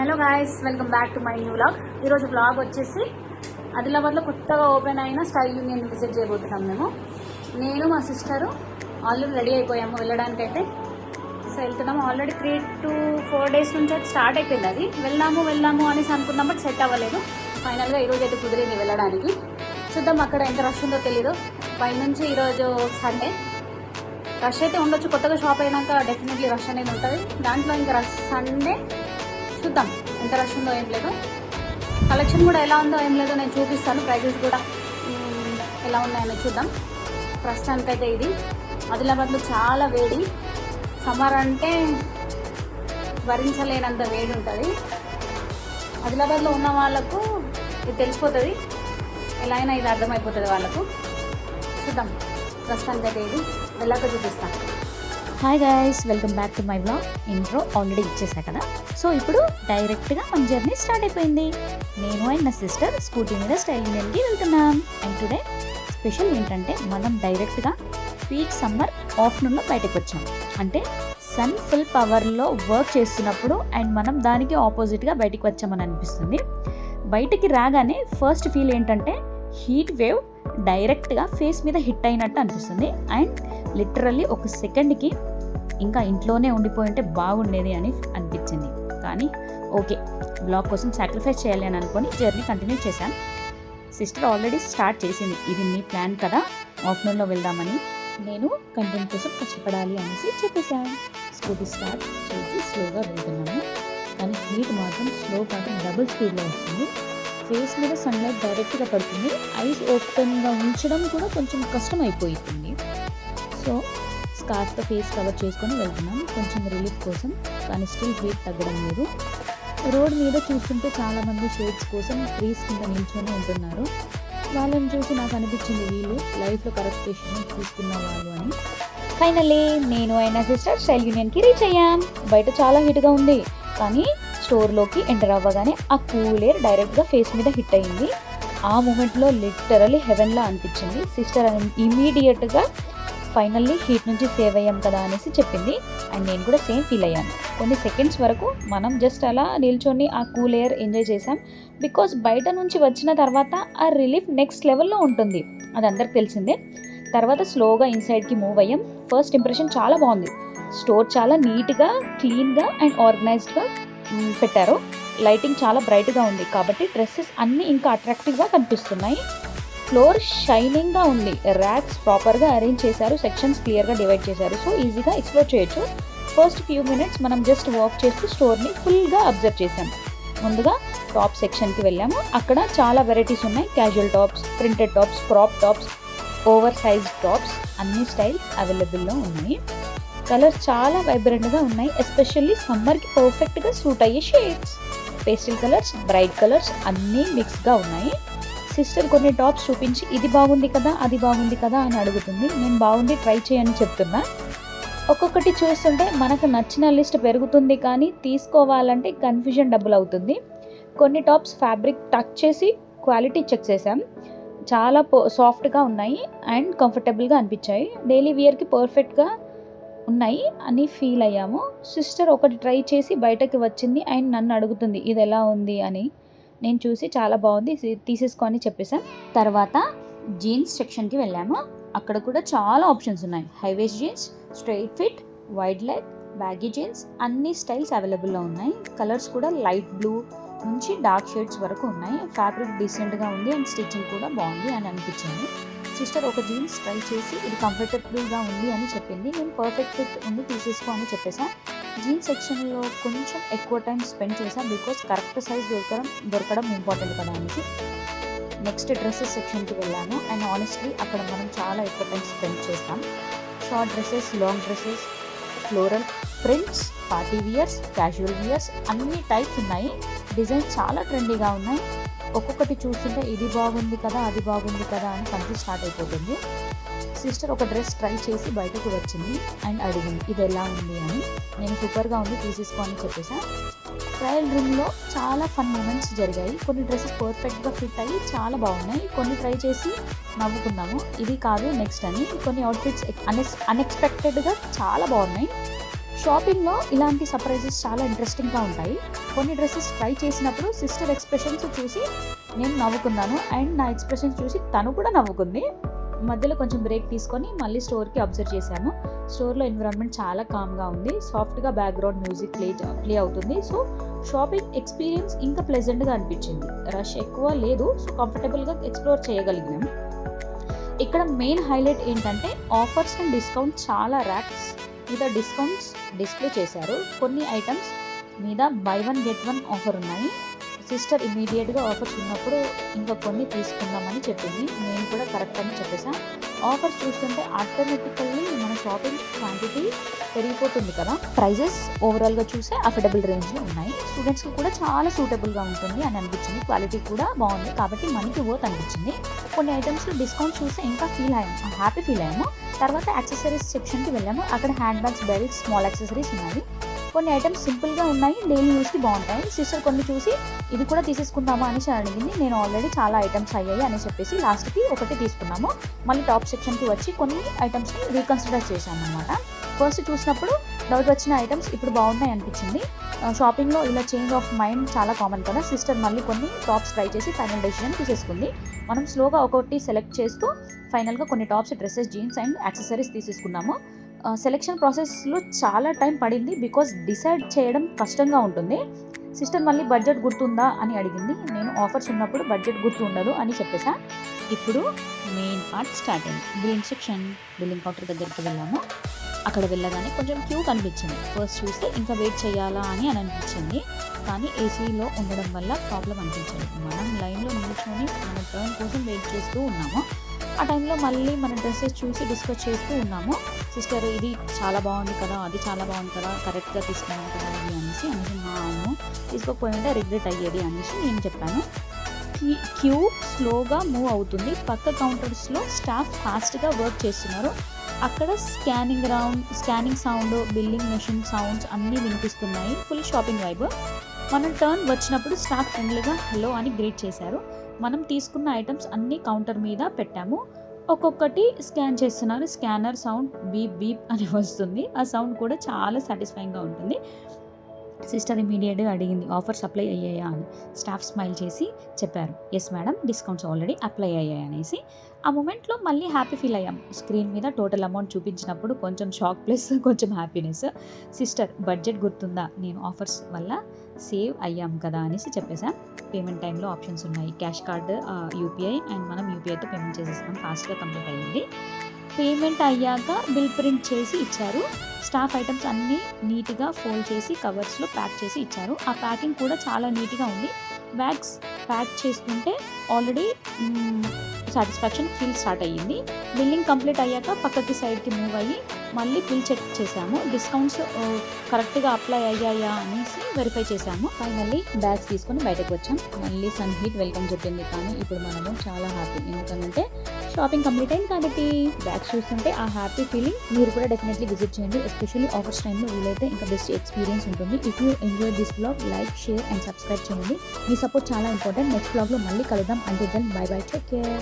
Hello guys, welcome back to my new vlog. ఈరోజు vlog వచ్చేసి ఆదిలాబాద్లో కొత్తగా ఓపెన్ అయిన స్టైల్ యూనియన్ విజిట్ చేయబోతున్నాం. నేను మా సిస్టరు ఆల్రెడీ రెడీ అయిపోయాము వెళ్ళడానికైతే. సో వెళ్తున్నాము. ఆల్రెడీ 3 to 4 days నుంచి అయితే స్టార్ట్ అయిపోయింది. అది వెళ్దాము అనేసి అనుకున్నాం, బట్ సెట్ అవ్వలేదు. ఫైనల్గా ఈరోజు అయితే కుదిరింది వెళ్ళడానికి. చూద్దాం అక్కడ ఎంత రష్ ఉందో తెలీదు. పైనుంచి ఈరోజు సండే రష్ అయితే ఉండొచ్చు. కొత్తగా షాప్ అయినాక డెఫినెట్లీ రష్ అనేది ఉంటుంది. దాంట్లో ఇంకా రష్ సండే చూద్దాం ఎంత రష్ ఉందో ఏం లేదు. కలెక్షన్ కూడా ఎలా ఉందో ఏం లేదో నేను చూపిస్తాను. ప్రైజెస్ కూడా ఎలా ఉన్నాయని చూద్దాం. ప్రస్తుతానికైతే ఇది ఆదిలాబాద్లో చాలా వేడి. సమ్మర్ అంటే భరించలేనంత వేడి ఉంటుంది. ఆదిలాబాద్లో ఉన్న వాళ్ళకు ఇది తెలిసిపోతుంది, ఎలా అయినా ఇది అర్థమైపోతుంది వాళ్ళకు. చూద్దాం. ప్రస్తుతానికైతే ఇది వెళ్ళాక చూపిస్తాను. Hi guys, welcome back to my vlog. Intro already ఇచ్చేసా కదా. సో ఇప్పుడు డైరెక్ట్గా మన జర్నీ స్టార్ట్ అయిపోయింది. నేను అండ్ నా సిస్టర్ స్కూటీ మీద స్టైల్ యూనియన్కి వెళ్తున్నాం. అండ్ టుడే స్పెషల్ ఏంటంటే మనం డైరెక్ట్గా పీక్ సమ్మర్ ఆఫ్టర్నూన్లో బయటకు వచ్చాం. అంటే సన్ ఫుల్ పవర్లో వర్క్ చేస్తున్నప్పుడు అండ్ మనం దానికి ఆపోజిట్గా బయటికి వచ్చామని అనిపిస్తుంది. బయటికి రాగానే ఫస్ట్ ఫీల్ ఏంటంటే హీట్ వేవ్ డైరెక్ట్గా ఫేస్ మీద హిట్ అయినట్టు అనిపిస్తుంది. అండ్ లిటరల్లీ ఒక సెకండ్కి ఇంకా ఇంట్లోనే ఉండిపోయి ఉంటే బాగుండేది అని అనిపించింది. కానీ ఓకే, బ్లాగ్ కోసం సాక్రిఫైస్ చేయాలి అని అనుకొని జర్నీ కంటిన్యూ చేశాను. సిస్టర్ ఆల్రెడీ స్టార్ట్ చేసింది. ఇది మీ ప్లాన్ కదా ఆఫ్టర్నూన్లో వెళ్దామని. నేను కంటెంట్ కోసం కష్టపడాలి అనేసి చెప్పేశాను. స్కూటీ స్టార్ట్ చేసి స్లోగా వెళ్తున్నాను. కానీ హీట్ మాత్రం స్లో కాదు, డబుల్ స్పీడ్లో వస్తుంది. ఫేస్ మీద సన్లైట్ డైరెక్ట్గా పడుతుంది. ఐస్ ఓపెన్గా ఉంచడం కూడా కొంచెం కష్టం అయిపోతుంది. సో స్కార్ఫ్తో ఫేస్ కవర్ చేసుకొని వెళ్తున్నాం కొంచెం రిలీఫ్ కోసం. కానీ స్టిల్ హీట్ తగ్గడం లేదు. రోడ్ మీద చూస్తుంటే చాలామంది షేడ్స్ కోసం ట్రీస్ కింద నిల్చొని ఉంటున్నారు. వాళ్ళని చూసి నాకు అనిపించింది వీళ్ళు లైఫ్లో కరెక్ట్ డెసిషన్ తీసుకున్న వాళ్ళు అని. ఫైనల్లీ నేను అయిన సిస్టర్ స్టైల్ యూనియన్కి రీచ్ అయ్యాం. బయట చాలా హీట్గా ఉంది, కానీ స్టోర్లోకి ఎంటర్ అవ్వగానే ఆ కూల్ ఎయిర్ డైరెక్ట్గా ఫేస్ మీద హిట్ అయింది. ఆ మూమెంట్లో లిటరల్లీ హెవెన్లా అనిపించింది. సిస్టర్ ఇమీడియట్గా ఫైనల్లీ హీట్ నుంచి సేవ్ అయ్యాం కదా అనేసి చెప్పింది. అండ్ నేను కూడా సేమ్ ఫీల్ అయ్యాను. కొన్ని సెకండ్స్ వరకు మనం జస్ట్ అలా నిల్చొని ఆ కూల్ ఎయిర్ ఎంజాయ్ చేసాం. బికాస్ బయట నుంచి వచ్చిన తర్వాత ఆ రిలీఫ్ నెక్స్ట్ లెవెల్లో ఉంటుంది, అది అందరికి తెలిసిందే. తర్వాత స్లోగా ఇన్సైడ్కి మూవ్ అయ్యాం. ఫస్ట్ ఇంప్రెషన్ చాలా బాగుంది. స్టోర్ చాలా నీట్గా, క్లీన్గా అండ్ ఆర్గనైజ్డ్గా పెట్టారు. లైటింగ్ చాలా బ్రైట్గా ఉంది కాబట్టి డ్రెస్సెస్ అన్నీ ఇంకా అట్రాక్టివ్గా కనిపిస్తున్నాయి. ఫ్లోర్ షైనింగ్గా ఉంది. ర్యాక్స్ ప్రాపర్గా అరేంజ్ చేశారు. సెక్షన్స్ క్లియర్గా డివైడ్ చేశారు. సో ఈజీగా ఎక్స్ప్లోర్ చేయొచ్చు. ఫస్ట్ ఫ్యూ మినిట్స్ మనం జస్ట్ వాక్ చేస్తూ స్టోర్ని ఫుల్గా అబ్జర్వ్ చేసాం. ముందుగా టాప్ సెక్షన్కి వెళ్ళాము. అక్కడ చాలా వెరైటీస్ ఉన్నాయి. Casual tops, printed tops, crop tops, over size tops, అన్ని స్టైల్స్ అవైలబుల్లో ఉన్నాయి. కలర్స్ చాలా వైబ్రెంట్గా ఉన్నాయి. ఎస్పెషల్లీ సమ్మర్కి పర్ఫెక్ట్గా సూట్ అయ్యే shades. Pastel colours, bright colours అన్నీ మిక్స్గా ఉన్నాయి. సిస్టర్ కొన్ని టాప్స్ చూపించి ఇది బాగుంది కదా, అది బాగుంది కదా అని అడుగుతుంది. నేను బాగుంది, ట్రై చేయని చెప్తున్నా. ఒక్కొక్కటి చూస్తుంటే మనకు నచ్చిన లిస్ట్ పెరుగుతుంది, కానీ తీసుకోవాలంటే కన్ఫ్యూజన్ డబుల్ అవుతుంది. కొన్ని టాప్స్ ఫ్యాబ్రిక్ టచ్ చేసి క్వాలిటీ చెక్ చేసాం. చాలా సాఫ్ట్గా ఉన్నాయి అండ్ కంఫర్టబుల్గా అనిపించాయి. డైలీ వేర్కి పర్ఫెక్ట్గా ఉన్నాయి అని ఫీల్ అయ్యాము. సిస్టర్ ఒకటి ట్రై చేసి బయటకి వచ్చింది అండ్ నన్ను అడుగుతుంది ఇది ఎలా ఉంది అని. నేను చూసి చాలా బాగుంది, తీసేసుకొని చెప్పేసాను. తర్వాత జీన్స్ సెక్షన్కి వెళ్ళాము. అక్కడ కూడా చాలా ఆప్షన్స్ ఉన్నాయి. High waist jeans, straight fit, wide leg, baggy jeans అన్ని స్టైల్స్ అవైలబుల్లో ఉన్నాయి. కలర్స్ కూడా లైట్ బ్లూ నుంచి డార్క్ షేడ్స్ వరకు ఉన్నాయి. ఫ్యాబ్రిక్ డీసెంట్గా ఉంది అండ్ స్టిచ్చింగ్ కూడా బాగుంది అని అనిపించింది. సిస్టర్ ఒక జీన్స్ ట్రై చేసి ఇది కంఫర్టబుల్గా ఉంది అని చెప్పింది. నేను పర్ఫెక్ట్ ఫిట్ ఉంది, తీసేసుకో అని చెప్పేసాను. జీన్స్ సెక్షన్లో కొంచెం ఎక్కువ టైం స్పెండ్ చేశాను, బికాస్ కరెక్ట్ సైజ్ దొరకడం ఇంపార్టెంట్ కదా అనేసి. నెక్స్ట్ డ్రెస్సెస్ సెక్షన్కి వెళ్ళాను. అండ్ ఆనెస్ట్లీ అక్కడ మనం చాలా ఎక్కువ టైం స్పెండ్ చేస్తాం. Short dresses, long dresses, floral prints, party weirs, casual weirs అన్ని టైప్స్ ఉన్నాయి. డిజైన్స్ చాలా ట్రెండీగా ఉన్నాయి. ఒక్కొక్కటి చూస్తుంటే ఇది బాగుంది కదా, అది బాగుంది కదా అని కన్ఫ్యూజ్ స్టార్ట్ అయిపోతుంది. సిస్టర్ ఒక డ్రెస్ ట్రై చేసి బయటకు వచ్చింది అండ్ అడిగింది ఇది ఎలా ఉంది అని. నేను సూపర్గా ఉంది, తీసేసుకోని చెప్పేసాను. ట్రయల్ రూమ్లో చాలా ఫన్ మూమెంట్స్ జరిగాయి. కొన్ని డ్రెస్సెస్ పర్ఫెక్ట్గా ఫిట్ అయ్యి చాలా బాగున్నాయి. కొన్ని ట్రై చేసి నవ్వుకున్నాము, ఇది కాదు నెక్స్ట్ అని. కొన్ని అవుట్ఫిట్స్ అన్ఎక్స్పెక్టెడ్గా చాలా బాగున్నాయి. షాపింగ్లో ఇలాంటి సర్ప్రైజెస్ చాలా ఇంట్రెస్టింగ్గా ఉంటాయి. కొన్ని డ్రెస్సెస్ ట్రై చేసినప్పుడు సిస్టర్ ఎక్స్ప్రెషన్స్ చూసి నేను నవ్వుకున్నాను అండ్ నా ఎక్స్ప్రెషన్స్ చూసి తను కూడా నవ్వుకుంది. మధ్యలో కొంచెం బ్రేక్ తీసుకొని మళ్ళీ స్టోర్కి అబ్జర్వ్ చేశాము. స్టోర్లో ఎన్విరాన్మెంట్ చాలా కామ్గా ఉంది. సాఫ్ట్గా బ్యాక్గ్రౌండ్ మ్యూజిక్ ప్లే అవుతుంది. సో షాపింగ్ ఎక్స్పీరియన్స్ ఇంకా ప్లెజెంట్గా అనిపించింది. రష్ ఎక్కువ లేదు, సో కంఫర్టబుల్గా ఎక్స్ప్లోర్ చేయగలిగినాం. ఇక్కడ మెయిన్ హైలైట్ ఏంటంటే ఆఫర్స్ అండ్ డిస్కౌంట్. చాలా ర్యాక్స్ మీద డిస్కౌంట్స్ డిస్ప్లే చేశారు. కొన్ని ఐటమ్స్ మీద బై 1 get 1 ఆఫర్ ఉన్నాయి. సిస్టర్ ఇమీడియట్గా ఆఫర్స్ ఉన్నప్పుడు ఇంకా కొన్ని తీసుకుందామని చెప్పింది. నేను కూడా కరెక్ట్ అని చెప్పేసా. ఆఫర్స్ చూస్తుంటే ఆటోమేటికల్లీ మన షాపింగ్ క్వాంటిటీ పెరిగిపోతుంది కదా. ప్రైజెస్ ఓవరాల్గా చూస్తే అఫోర్డబుల్ రేంజ్లో ఉన్నాయి. స్టూడెంట్స్కి కూడా చాలా సూటబుల్గా ఉంటుంది అని అనిపించింది. క్వాలిటీ కూడా బాగుంది కాబట్టి మనకి వర్త్ అనిపించింది. కొన్ని ఐటమ్స్లో డిస్కౌంట్ చూస్తే ఇంకా హ్యాపీ ఫీల్ అయ్యాము. తర్వాత యాక్సెసరీస్ సెక్షన్కి వెళ్ళాము. అక్కడ hand bags, belts, small accessories ఉన్నాయి. కొన్ని ఐటమ్స్ సింపుల్గా ఉన్నాయి, డైలీ యూస్కి బాగుంటాయి. సిస్టర్ కొన్ని చూసి ఇది కూడా తీసేసుకుందామా అనేసి అడిగింది. నేను ఆల్రెడీ చాలా ఐటమ్స్ అయ్యాయి అని చెప్పేసి లాస్ట్కి ఒకటి తీసుకున్నాము. మళ్ళీ టాప్ సెక్షన్కి వచ్చి కొన్ని ఐటమ్స్ని రీకన్సిడర్ చేశాను అనమాట. ఫస్ట్ చూసినప్పుడు డౌట్ వచ్చిన ఐటమ్స్ ఇప్పుడు బాగున్నాయి అనిపించింది. షాపింగ్లో ఇలా చేంజ్ ఆఫ్ మైండ్ చాలా కామన్ కదా. సిస్టర్ మళ్ళీ కొన్ని టాప్స్ ట్రై చేసి ఫైనల్ డెసిషన్ తీసేసుకుంది. మనం స్లోగా ఒక్కొక్కటి సెలెక్ట్ చేస్తూ ఫైనల్గా కొన్ని tops, dresses, jeans and accessories తీసేసుకున్నాము. సెలెక్షన్ ప్రాసెస్లో చాలా టైం పడింది బికాజ్ డిసైడ్ చేయడం కష్టంగా ఉంటుంది. సిస్టర్ మళ్ళీ బడ్జెట్ గుర్తుందా అని అడిగింది. నేను ఆఫర్స్ ఉన్నప్పుడు బడ్జెట్ గుర్తు ఉండదు అని చెప్పేసా. ఇప్పుడు మెయిన్ పార్ట్ స్టార్ట్ అయింది. Billing section. బిల్లింగ్ కౌంటర్ దగ్గరికి వెళ్ళాము. అక్కడ వెళ్ళగానే కొంచెం క్యూ కనిపించింది. ఫస్ట్ చూస్తే ఇంకా వెయిట్ చేయాలా అని అనిపించింది. కానీ ఏసీలో ఉండడం వల్ల ప్రాబ్లం అనిపించింది. మనం లైన్లో నిల్చొని మన టర్న్ కోసం వెయిట్ చేస్తూ ఉన్నాము. ఆ టైంలో మళ్ళీ మన డ్రెస్సెస్ చూసి డిస్కస్ చేస్తూ ఉన్నాము. సిస్టర్ ఇది చాలా బాగుంది కదా, అది చాలా బాగుంది కదా, కరెక్ట్గా తీసుకున్నాను కదా అది అనేసి అవును తీసుకోకపోయింటే రిగ్రెట్ అయ్యేది అనేసి నేను చెప్పాను. క్యూ స్లోగా మూవ్ అవుతుంది. పక్క కౌంటర్స్లో స్టాఫ్ ఫాస్ట్గా వర్క్ చేస్తున్నారు. అక్కడ scanning sound, billing machine sounds అన్నీ వినిపిస్తున్నాయి. Full shopping vibe. మనం టర్న్ వచ్చినప్పుడు స్టాఫ్ ఫ్రెండ్లీగా హలో అని గ్రీట్ చేశారు. మనం తీసుకున్న ఐటమ్స్ అన్నీ కౌంటర్ మీద పెట్టాము. ఒక్కొక్కటి స్కాన్ చేస్తున్నారు. స్కానర్ సౌండ్ బీప్ బీప్ అని వస్తుంది. ఆ సౌండ్ కూడా చాలా సాటిస్ఫైయింగ్గా ఉంటుంది. సిస్టర్ ఇమీడియట్గా అడిగింది ఆఫర్స్ అప్లై అయ్యాయా అని. స్టాఫ్ స్మైల్ చేసి చెప్పారు, yes madam, discounts already apply అయ్యాయి అనేసి. ఆ మూమెంట్లో మళ్ళీ హ్యాపీ ఫీల్ అయ్యాం. స్క్రీన్ మీద టోటల్ అమౌంట్ చూపించినప్పుడు కొంచెం షాక్ ప్లస్ కొంచెం హ్యాపీనెస్. సిస్టర్ బడ్జెట్ గుర్తుందా, నేను ఆఫర్స్ వల్ల సేవ్ అయ్యాం కదా అనేసి చెప్పేసాం. పేమెంట్ టైంలో ఆప్షన్స్ ఉన్నాయి. క్యాష్ కార్డు, యూపీఐ అండ్ మనం యూపీఐతో పేమెంట్ చేసేస్తాం. ఫాస్ట్గా కంప్లీట్ అయ్యింది. పేమెంట్ అయ్యాక బిల్ ప్రింట్ చేసి ఇచ్చారు. స్టాఫ్ ఐటమ్స్ అన్నీ నీట్గా ఫోల్డ్ చేసి కవర్స్లో ప్యాక్ చేసి ఇచ్చారు. ఆ ప్యాకింగ్ కూడా చాలా నీట్గా ఉంది. బ్యాగ్స్ ప్యాక్ చేసుకుంటే ఆల్రెడీ సాటిస్ఫాక్షన్ ఫీల్ స్టార్ట్ అయ్యింది. బిల్లింగ్ కంప్లీట్ అయ్యాక పక్కకి సైడ్కి మూవ్ అయ్యి మళ్ళీ బిల్ చెక్ చేసాము. డిస్కౌంట్స్ కరెక్ట్గా అప్లై అయ్యాయా అనేసి వెరిఫై చేసాము. ఫైనల్లీ బ్యాగ్స్ తీసుకొని బయటకు వచ్చాం. మళ్ళీ సన్ హీట్ వెల్కమ్ చెప్పింది. కానీ ఇప్పుడు మనము చాలా హ్యాపీ, ఎందుకంటే షాపింగ్ కంప్లీట్ అయింది కాబట్టి. బ్యాగ్స్ చూస్తుంటే ఆ హ్యాపీ ఫీలింగ్ మీరు కూడా డెఫినెట్లీ విజిట్ చేయండి. ఎస్పెషల్లీ ఆఫర్స్ టైంలో వీలైతే ఇంకా బెస్ట్ ఎక్స్పీరియన్స్ ఉంటుంది. If you enjoy this blog, like, share and subscribe చేయండి. మీ సపోర్ట్ చాలా ఇంపార్టెంట్. నెక్స్ట్ బ్లాగ్లో మళ్ళీ కలుద్దాం. Until then bye bye, take care.